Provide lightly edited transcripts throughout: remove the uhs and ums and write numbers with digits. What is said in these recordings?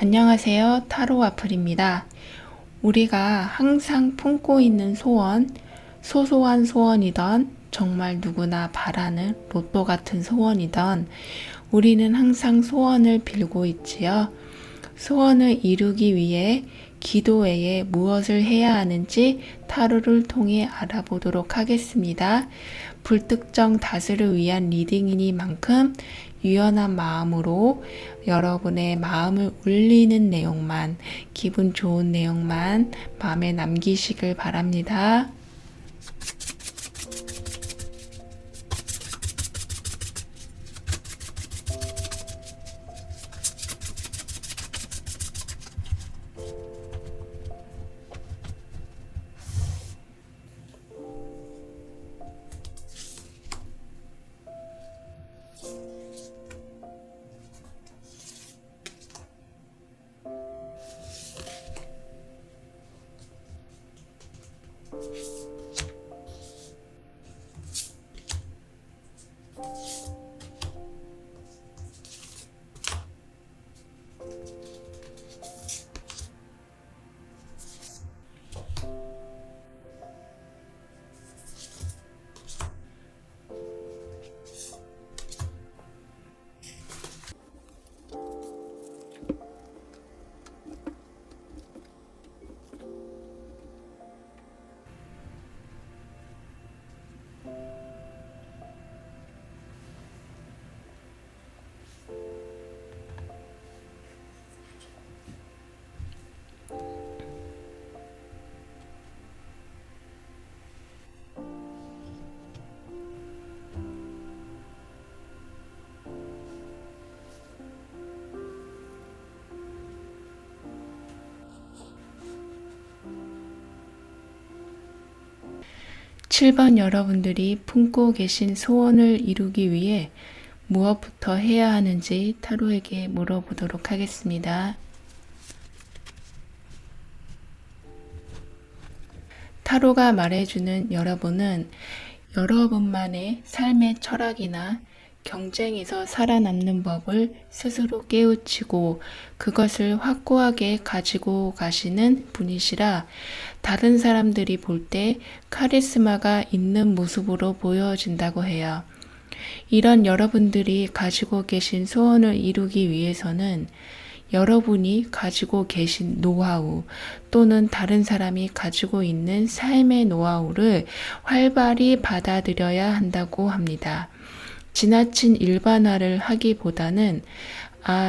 안녕하세요. 타로 와플입니다. 우리가 항상 품고 있는 소원, 소소한 소원이던 정말 누구나 바라는 로또 같은 소원이던 우리는 항상 소원을 빌고 있지요. 소원을 이루기 위해 기도 외에 무엇을 해야 하는지 타로를 통해 알아보도록 하겠습니다. 불특정 다수를 위한 리딩이니만큼 유연한 마음으로 여러분의 마음을 울리는 내용만, 기분 좋은 내용만 마음에 남기시길 바랍니다. 칠 번 여러분들이 품고 계신 소원을 이루기 위해 무엇부터 해야 하는지 타로에게 물어보도록 하겠습니다. 타로가 말해주는 여러분은 여러분만의 삶의 철학이나 경쟁에서 살아남는 법을 스스로 깨우치고 그것을 확고하게 가지고 가시는 분이시라 다른 사람들이 볼 때 카리스마가 있는 모습으로 보여진다고 해요. 이런 여러분들이 가지고 계신 소원을 이루기 위해서는 여러분이 가지고 계신 노하우 또는 다른 사람이 가지고 있는 삶의 노하우를 활발히 받아들여야 한다고 합니다. 지나친 일반화를 하기보다는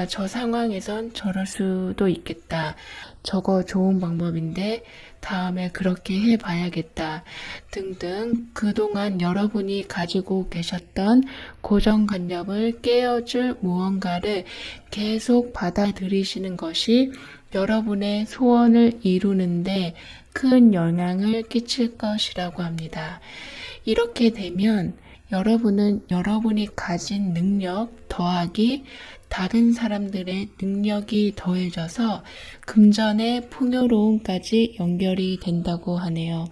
저 상황에선 저럴 수도 있겠다. 저거 좋은 방법인데 다음에 그렇게 해봐야겠다. 등등 그동안 여러분이 가지고 계셨던 고정관념을 깨어줄 무언가를 계속 받아들이시는 것이 여러분의 소원을 이루는데 큰 영향을 끼칠 것이라고 합니다. 이렇게 되면 여러분은 여러분이 가진 능력 더하기 다른 사람들의 능력이 더해져서 금전의 풍요로움까지 연결이 된다고 하네요.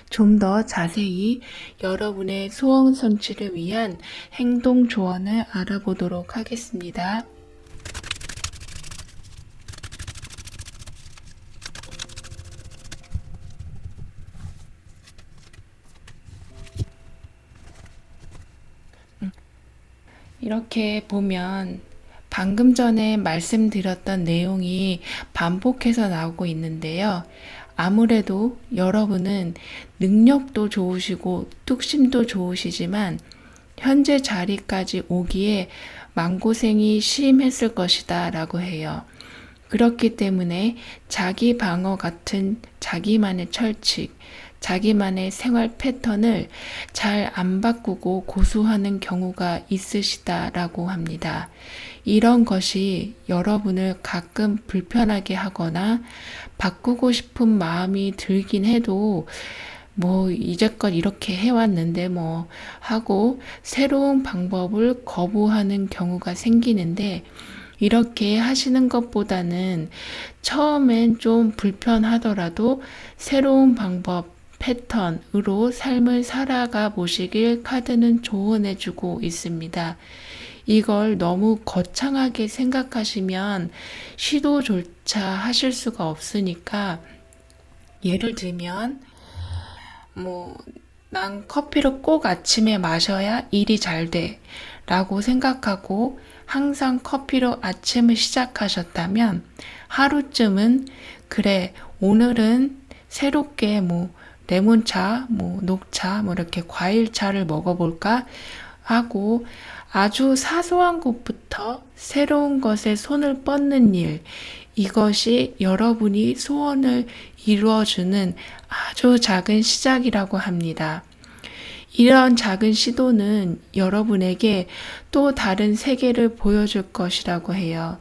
좀 더 자세히 여러분의 소원 성취를 위한 행동 조언을 알아보도록 하겠습니다. 이렇게 보면 방금 전에 말씀드렸던 내용이 반복해서 나오고 있는데요. 아무래도 여러분은 능력도 좋으시고 뚝심도 좋으시지만 현재 자리까지 오기에 마음고생이 심했을 것이다 라고 해요. 그렇기 때문에 자기 방어 같은 자기만의 철칙, 자기만의 생활 패턴을 잘 안 바꾸고 고수하는 경우가 있으시다라고 합니다. 이런 것이 여러분을 가끔 불편하게 하거나 바꾸고 싶은 마음이 들긴 해도 이제껏 이렇게 해왔는데 하고 새로운 방법을 거부하는 경우가 생기는데 이렇게 하시는 것보다는 처음엔 좀 불편하더라도 새로운 방법, 패턴으로 삶을 살아가 보시길 카드는 조언해주고 있습니다. 이걸 너무 거창하게 생각하시면 시도조차 하실 수가 없으니까 예를 들면 뭐 난 커피를 꼭 아침에 마셔야 일이 잘 돼 라고 생각하고 항상 커피로 아침을 시작하셨다면 하루쯤은 그래 오늘은 새롭게 뭐 레몬차, 뭐 녹차, 뭐 이렇게 과일차를 먹어볼까 하고 아주 사소한 것부터 새로운 것에 손을 뻗는 일, 이것이 여러분이 소원을 이루어주는 아주 작은 시작이라고 합니다. 이런 작은 시도는 여러분에게 또 다른 세계를 보여줄 것이라고 해요.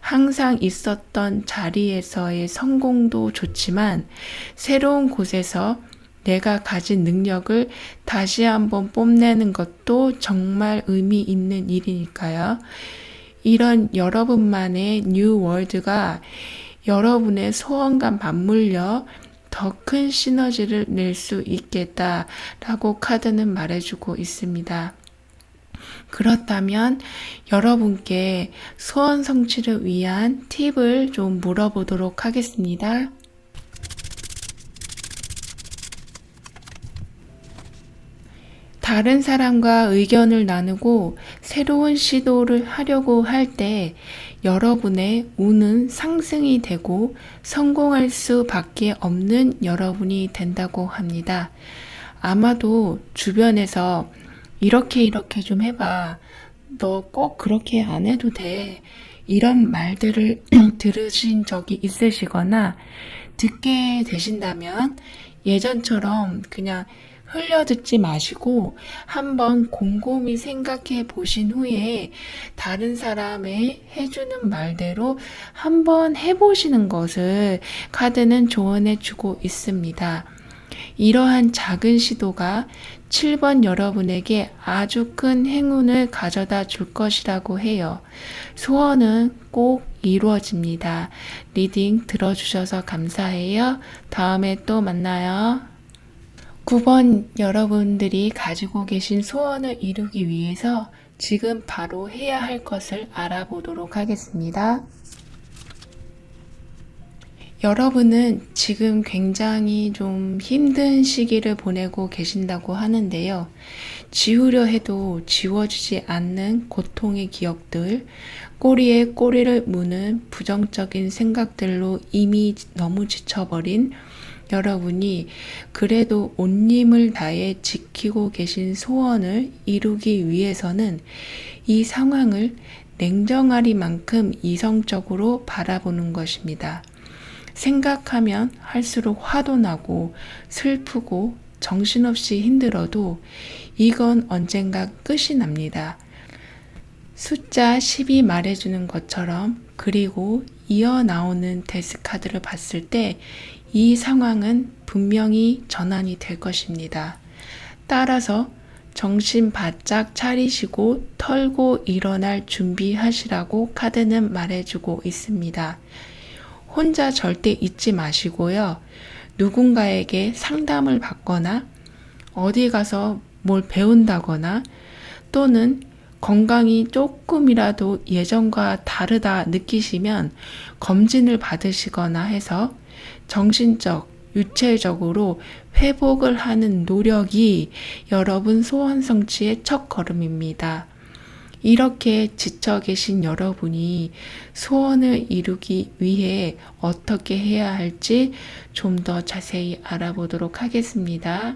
항상 있었던 자리에서의 성공도 좋지만 새로운 곳에서 내가 가진 능력을 다시 한번 뽐내는 것도 정말 의미 있는 일이니까요. 이런 여러분만의 뉴 월드가 여러분의 소원과 맞물려 더 큰 시너지를 낼 수 있겠다라고 카드는 말해주고 있습니다. 그렇다면 여러분께 소원 성취를 위한 팁을 좀 물어보도록 하겠습니다. 다른 사람과 의견을 나누고 새로운 시도를 하려고 할 때 여러분의 운은 상승이 되고 성공할 수밖에 없는 여러분이 된다고 합니다. 아마도 주변에서 이렇게 좀 해봐. 너 꼭 그렇게 안 해도 돼. 이런 말들을 들으신 적이 있으시거나 듣게 되신다면 예전처럼 그냥 흘려듣지 마시고 한번 곰곰이 생각해 보신 후에 다른 사람의 해주는 말대로 한번 해보시는 것을 카드는 조언해 주고 있습니다. 이러한 작은 시도가 7번 여러분에게 아주 큰 행운을 가져다 줄 것이라고 해요. 소원은 꼭 이루어집니다. 리딩 들어주셔서 감사해요. 다음에 또 만나요. 9번 여러분들이 가지고 계신 소원을 이루기 위해서 지금 바로 해야 할 것을 알아보도록 하겠습니다. 여러분은 지금 굉장히 좀 힘든 시기를 보내고 계신다고 하는데요. 지우려 해도 지워지지 않는 고통의 기억들, 꼬리에 꼬리를 무는 부정적인 생각들로 이미 너무 지쳐버린 여러분이 그래도 온 힘을 다해 지키고 계신 소원을 이루기 위해서는 이 상황을 냉정하리만큼 이성적으로 바라보는 것입니다. 생각하면 할수록 화도 나고 슬프고 정신없이 힘들어도 이건 언젠가 끝이 납니다. 숫자 10이 말해주는 것처럼 그리고 이어 나오는 데스카드를 봤을 때 이 상황은 분명히 전환이 될 것입니다. 따라서 정신 바짝 차리시고 털고 일어날 준비하시라고 카드는 말해주고 있습니다. 혼자 절대 있지 마시고요. 누군가에게 상담을 받거나 어디 가서 뭘 배운다거나 또는 건강이 조금이라도 예전과 다르다 느끼시면 검진을 받으시거나 해서 정신적, 육체적으로 회복을 하는 노력이 여러분 소원 성취의 첫 걸음입니다. 이렇게 지쳐 계신 여러분이 소원을 이루기 위해 어떻게 해야 할지 좀 더 자세히 알아보도록 하겠습니다.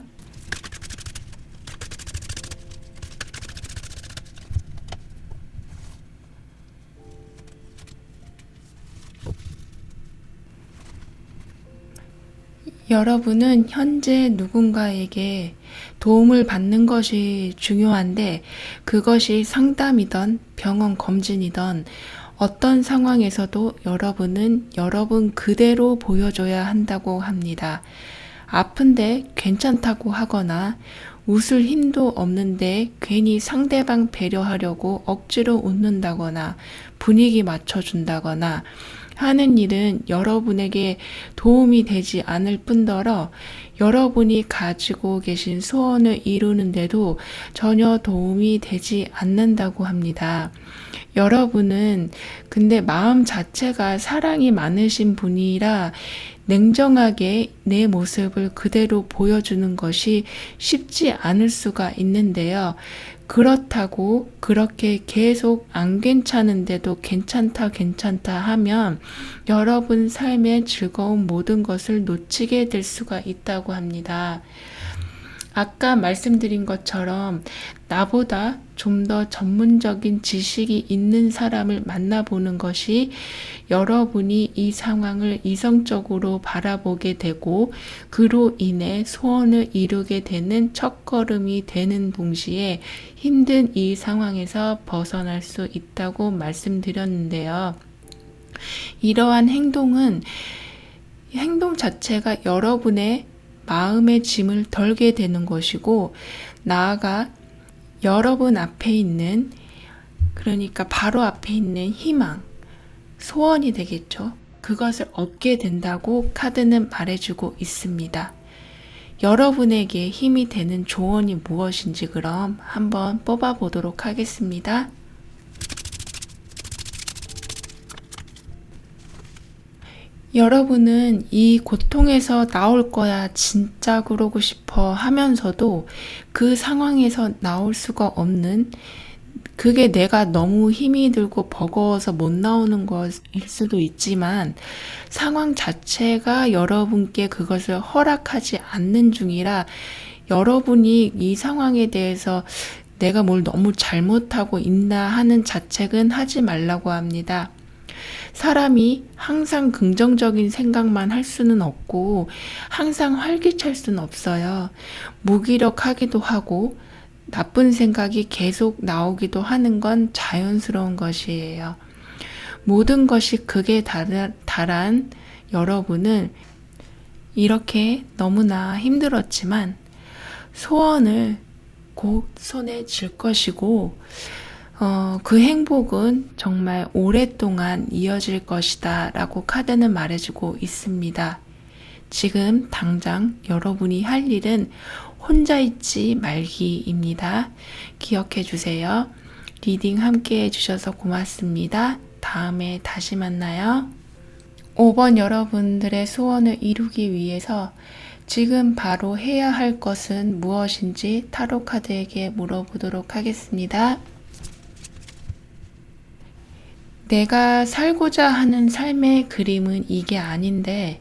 여러분은 현재 누군가에게 도움을 받는 것이 중요한데 그것이 상담이든 병원 검진이든 어떤 상황에서도 여러분은 여러분 그대로 보여줘야 한다고 합니다. 아픈데 괜찮다고 하거나 웃을 힘도 없는데 괜히 상대방 배려하려고 억지로 웃는다거나 분위기 맞춰준다거나 하는 일은 여러분에게 도움이 되지 않을 뿐더러 여러분이 가지고 계신 소원을 이루는데도 전혀 도움이 되지 않는다고 합니다. 여러분은 근데 마음 자체가 사랑이 많으신 분이라 냉정하게 내 모습을 그대로 보여주는 것이 쉽지 않을 수가 있는데요. 그렇다고 그렇게 계속 안 괜찮은데도 괜찮다 하면 여러분 삶의 즐거운 모든 것을 놓치게 될 수가 있다고 합니다. 아까 말씀드린 것처럼 나보다 좀 더 전문적인 지식이 있는 사람을 만나보는 것이 여러분이 이 상황을 이성적으로 바라보게 되고 그로 인해 소원을 이루게 되는 첫걸음이 되는 동시에 힘든 이 상황에서 벗어날 수 있다고 말씀드렸는데요. 이러한 행동 자체가 여러분의 마음의 짐을 덜게 되는 것이고, 나아가 여러분 앞에 있는, 그러니까 바로 앞에 있는 희망, 소원이 되겠죠. 그것을 얻게 된다고 카드는 말해주고 있습니다. 여러분에게 힘이 되는 조언이 무엇인지 그럼 한번 뽑아보도록 하겠습니다. 여러분은 이 고통에서 나올 거야 진짜 그러고 싶어 하면서도 그 상황에서 나올 수가 없는, 그게 내가 너무 힘이 들고 버거워서 못 나오는 것일 수도 있지만 상황 자체가 여러분께 그것을 허락하지 않는 중이라 여러분이 이 상황에 대해서 내가 뭘 너무 잘못하고 있나 하는 자책은 하지 말라고 합니다. 사람이 항상 긍정적인 생각만 할 수는 없고 항상 활기찰 수는 없어요. 무기력하기도 하고 나쁜 생각이 계속 나오기도 하는 건 자연스러운 것이에요. 모든 것이 극에 달한 여러분은 이렇게 너무나 힘들었지만 소원을 곧 손에 쥘 것이고 그 행복은 정말 오랫동안 이어질 것이다 라고 카드는 말해주고 있습니다. 지금 당장 여러분이 할 일은 혼자 있지 말기입니다. 기억해 주세요. 리딩 함께 해주셔서 고맙습니다. 다음에 다시 만나요. 5번 여러분들의 소원을 이루기 위해서 지금 바로 해야 할 것은 무엇인지 타로 카드에게 물어보도록 하겠습니다. 내가 살고자 하는 삶의 그림은 이게 아닌데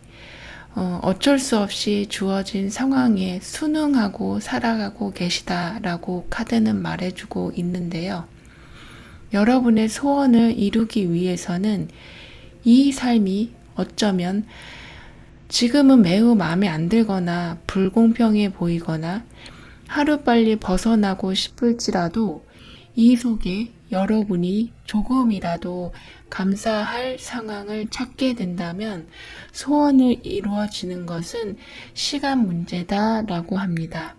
어쩔 수 없이 주어진 상황에 순응하고 살아가고 계시다라고 카드는 말해주고 있는데요. 여러분의 소원을 이루기 위해서는 이 삶이 어쩌면 지금은 매우 마음에 안 들거나 불공평해 보이거나 하루빨리 벗어나고 싶을지라도 이 속에 여러분이 조금이라도 감사할 상황을 찾게 된다면 소원을 이루어지는 것은 시간 문제다라고 합니다.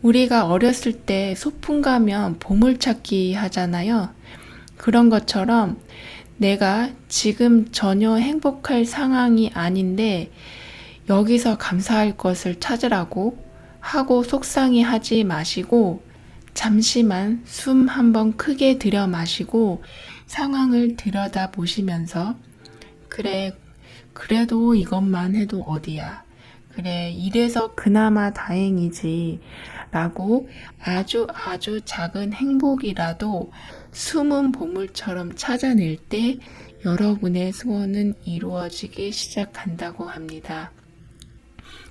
우리가 어렸을 때 소풍 가면 보물찾기 하잖아요. 그런 것처럼 내가 지금 전혀 행복할 상황이 아닌데 여기서 감사할 것을 찾으라고 하고 속상해 하지 마시고 잠시만 숨 한번 크게 들여 마시고 상황을 들여다 보시면서 그래, 그래도 이것만 해도 어디야. 그래, 이래서 그나마 다행이지. 라고 아주 작은 행복이라도 숨은 보물처럼 찾아낼 때 여러분의 소원은 이루어지기 시작한다고 합니다.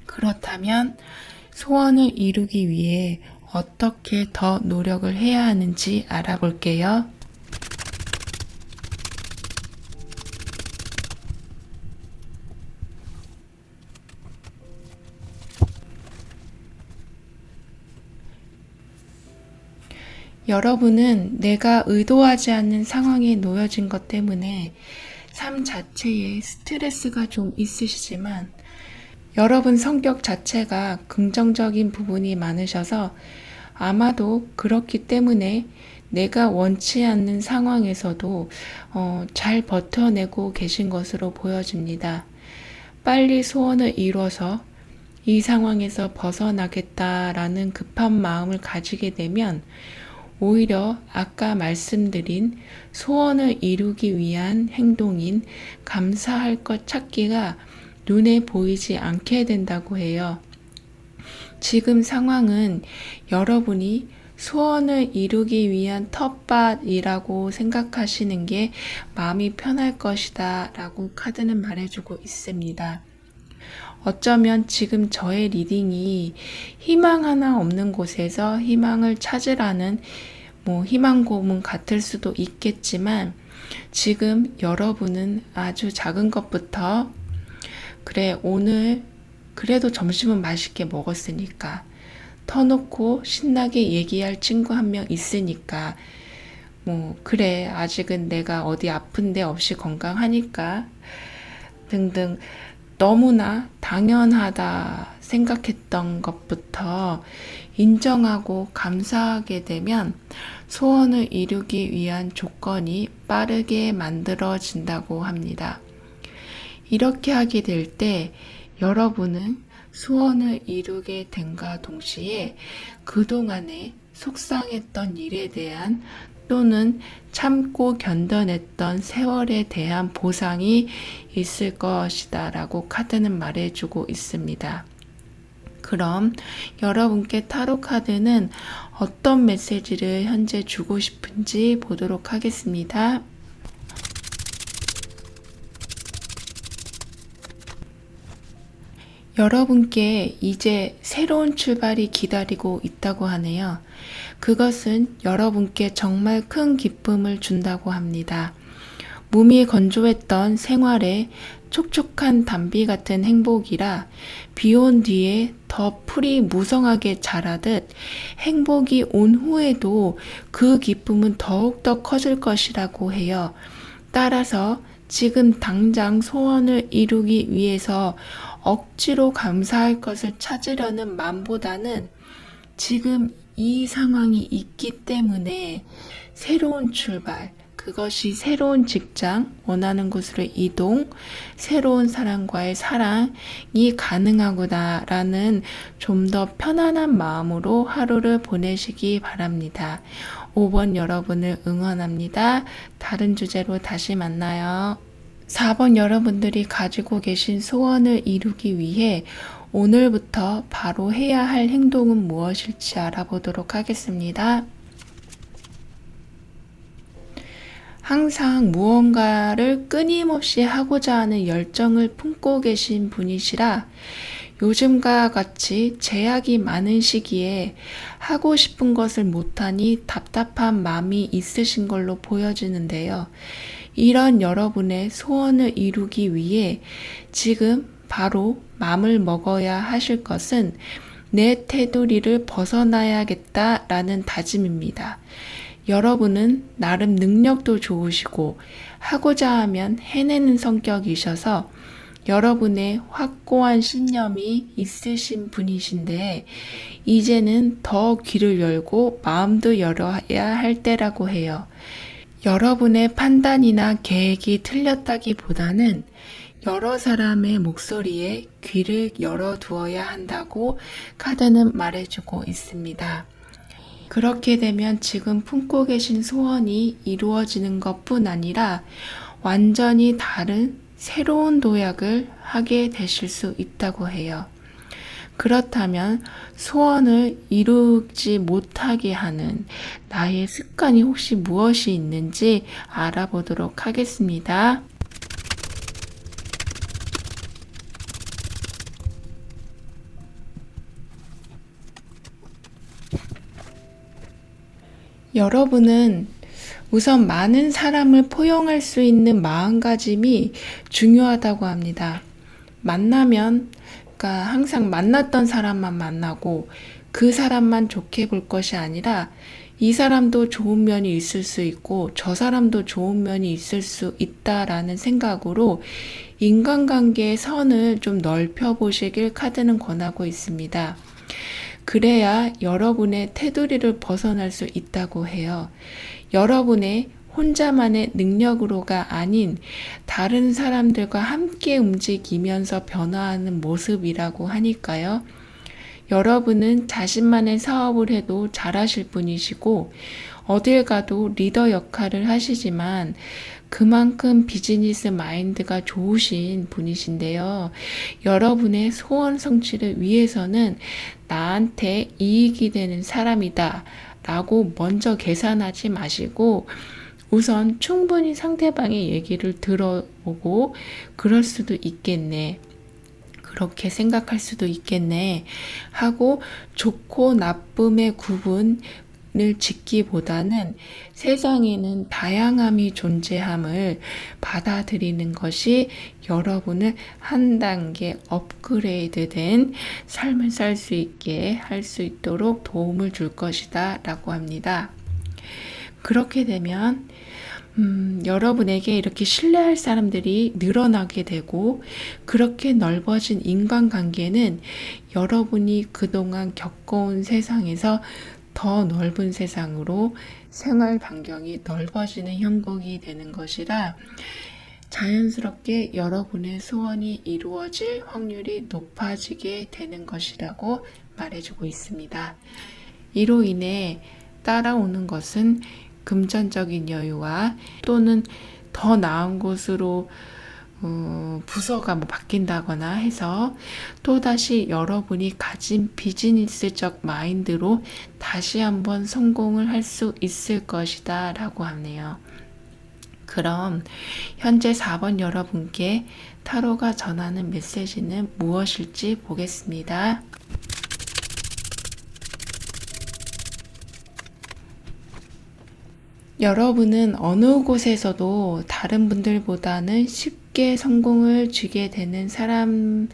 그렇다면 소원을 이루기 위해 어떻게 더 노력을 해야 하는지 알아볼게요. 여러분은 내가 의도하지 않는 상황에 놓여진 것 때문에 삶 자체에 스트레스가 좀 있으시지만 여러분 성격 자체가 긍정적인 부분이 많으셔서 아마도 그렇기 때문에 내가 원치 않는 상황에서도 잘 버텨내고 계신 것으로 보여집니다. 빨리 소원을 이뤄서 이 상황에서 벗어나겠다라는 급한 마음을 가지게 되면 오히려 아까 말씀드린 소원을 이루기 위한 행동인 감사할 것 찾기가 눈에 보이지 않게 된다고 해요. 지금 상황은 여러분이 소원을 이루기 위한 텃밭이라고 생각하시는 게 마음이 편할 것이다 라고 카드는 말해주고 있습니다. 어쩌면 지금 저의 리딩이 희망 하나 없는 곳에서 희망을 찾으라는 희망 고문 같을 수도 있겠지만 지금 여러분은 아주 작은 것부터 그래 오늘 그래도 점심은 맛있게 먹었으니까 터놓고 신나게 얘기할 친구 한 명 있으니까 그래 아직은 내가 어디 아픈 데 없이 건강하니까 등등 너무나 당연하다 생각했던 것부터 인정하고 감사하게 되면 소원을 이루기 위한 조건이 빠르게 만들어진다고 합니다. 이렇게 하게 될 때 여러분은 소원을 이루게 됨과 동시에 그동안에 속상했던 일에 대한 또는 참고 견뎌냈던 세월에 대한 보상이 있을 것이다 라고 카드는 말해주고 있습니다. 그럼 여러분께 타로 카드는 어떤 메시지를 현재 주고 싶은지 보도록 하겠습니다. 여러분께 이제 새로운 출발이 기다리고 있다고 하네요. 그것은 여러분께 정말 큰 기쁨을 준다고 합니다. 몸이 건조했던 생활에 촉촉한 담비 같은 행복이라 비온 뒤에 더 풀이 무성하게 자라듯 행복이 온 후에도 그 기쁨은 더욱더 커질 것이라고 해요. 따라서 지금 당장 소원을 이루기 위해서 억지로 감사할 것을 찾으려는 마음보다는 지금 이 상황이 있기 때문에 새로운 출발, 그것이 새로운 직장, 원하는 곳으로 이동, 새로운 사람과의 사랑이 가능하구나라는 좀 더 편안한 마음으로 하루를 보내시기 바랍니다. 5번 여러분을 응원합니다. 다른 주제로 다시 만나요. 4번 여러분들이 가지고 계신 소원을 이루기 위해 오늘부터 바로 해야 할 행동은 무엇일지 알아보도록 하겠습니다. 항상 무언가를 끊임없이 하고자 하는 열정을 품고 계신 분이시라 요즘과 같이 제약이 많은 시기에 하고 싶은 것을 못하니 답답한 마음이 있으신 걸로 보여지는데요. 이런 여러분의 소원을 이루기 위해 지금 바로 마음을 먹어야 하실 것은 내 테두리를 벗어나야겠다라는 다짐입니다. 여러분은 나름 능력도 좋으시고 하고자 하면 해내는 성격이셔서 여러분의 확고한 신념이 있으신 분이신데 이제는 더 귀를 열고 마음도 열어야 할 때라고 해요. 여러분의 판단이나 계획이 틀렸다기보다는 여러 사람의 목소리에 귀를 열어두어야 한다고 카드는 말해주고 있습니다. 그렇게 되면 지금 품고 계신 소원이 이루어지는 것뿐 아니라 완전히 다른 새로운 도약을 하게 되실 수 있다고 해요. 그렇다면 소원을 이루지 못하게 하는 나의 습관이 혹시 무엇이 있는지 알아보도록 하겠습니다. 여러분은 우선 많은 사람을 포용할 수 있는 마음가짐이 중요하다고 합니다. 만나면 항상 만났던 사람만 만나고 그 사람만 좋게 볼 것이 아니라 이 사람도 좋은 면이 있을 수 있고 저 사람도 좋은 면이 있을 수 있다라는 생각으로 인간관계의 선을 좀 넓혀 보시길 카드는 권하고 있습니다. 그래야 여러분의 테두리를 벗어날 수 있다고 해요. 여러분의 혼자만의 능력으로가 아닌 다른 사람들과 함께 움직이면서 변화하는 모습이라고 하니까요. 여러분은 자신만의 사업을 해도 잘하실 분이시고 어딜 가도 리더 역할을 하시지만 그만큼 비즈니스 마인드가 좋으신 분이신데요. 여러분의 소원 성취를 위해서는 나한테 이익이 되는 사람이다 라고 먼저 계산하지 마시고 우선 충분히 상대방의 얘기를 들어보고 그럴 수도 있겠네. 그렇게 생각할 수도 있겠네 하고 좋고 나쁨의 구분을 짓기보다는 세상에는 다양함이 존재함을 받아들이는 것이 여러분을 한 단계 업그레이드된 삶을 살 수 있게 할 수 있도록 도움을 줄 것이다 라고 합니다. 그렇게 되면 여러분에게 이렇게 신뢰할 사람들이 늘어나게 되고 그렇게 넓어진 인간관계는 여러분이 그동안 겪어온 세상에서 더 넓은 세상으로 생활 반경이 넓어지는 형국이 되는 것이라 자연스럽게 여러분의 소원이 이루어질 확률이 높아지게 되는 것이라고 말해주고 있습니다. 이로 인해 따라오는 것은 금전적인 여유와 또는 더 나은 곳으로 부서가 바뀐다거나 해서 또다시 여러분이 가진 비즈니스적 마인드로 다시 한번 성공을 할 수 있을 것이다 라고 하네요. 그럼 현재 4번 여러분께 타로가 전하는 메시지는 무엇일지 보겠습니다. 여러분은 어느 곳에서도 다른 분들보다는 쉽게 성공을 주게 되는 사람이지만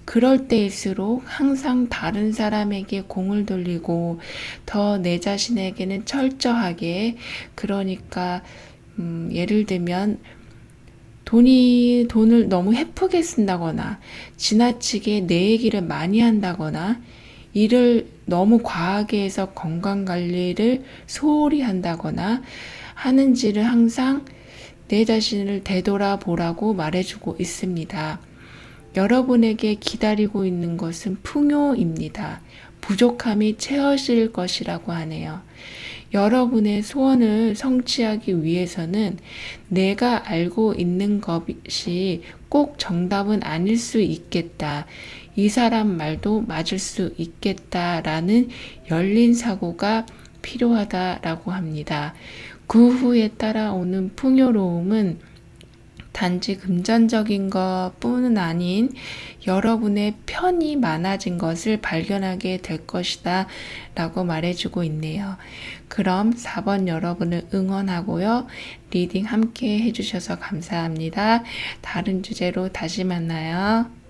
그럴 때일수록 항상 다른 사람에게 공을 돌리고 더 내 자신에게는 철저하게 그러니까 예를 들면 돈을 너무 헤프게 쓴다거나 지나치게 내 얘기를 많이 한다거나 일을 너무 과하게 해서 건강관리를 소홀히 한다거나 하는지를 항상 내 자신을 되돌아보라고 말해주고 있습니다. 여러분에게 기다리고 있는 것은 풍요입니다. 부족함이 채워질 것이라고 하네요. 여러분의 소원을 성취하기 위해서는 내가 알고 있는 것이 꼭 정답은 아닐 수 있겠다. 이 사람 말도 맞을 수 있겠다라는 열린 사고가 필요하다라고 합니다. 그 후에 따라오는 풍요로움은 단지 금전적인 것뿐은 아닌 여러분의 편이 많아진 것을 발견하게 될 것이다 라고 말해주고 있네요. 그럼 4번 여러분을 응원하고요. 리딩 함께 해주셔서 감사합니다. 다른 주제로 다시 만나요.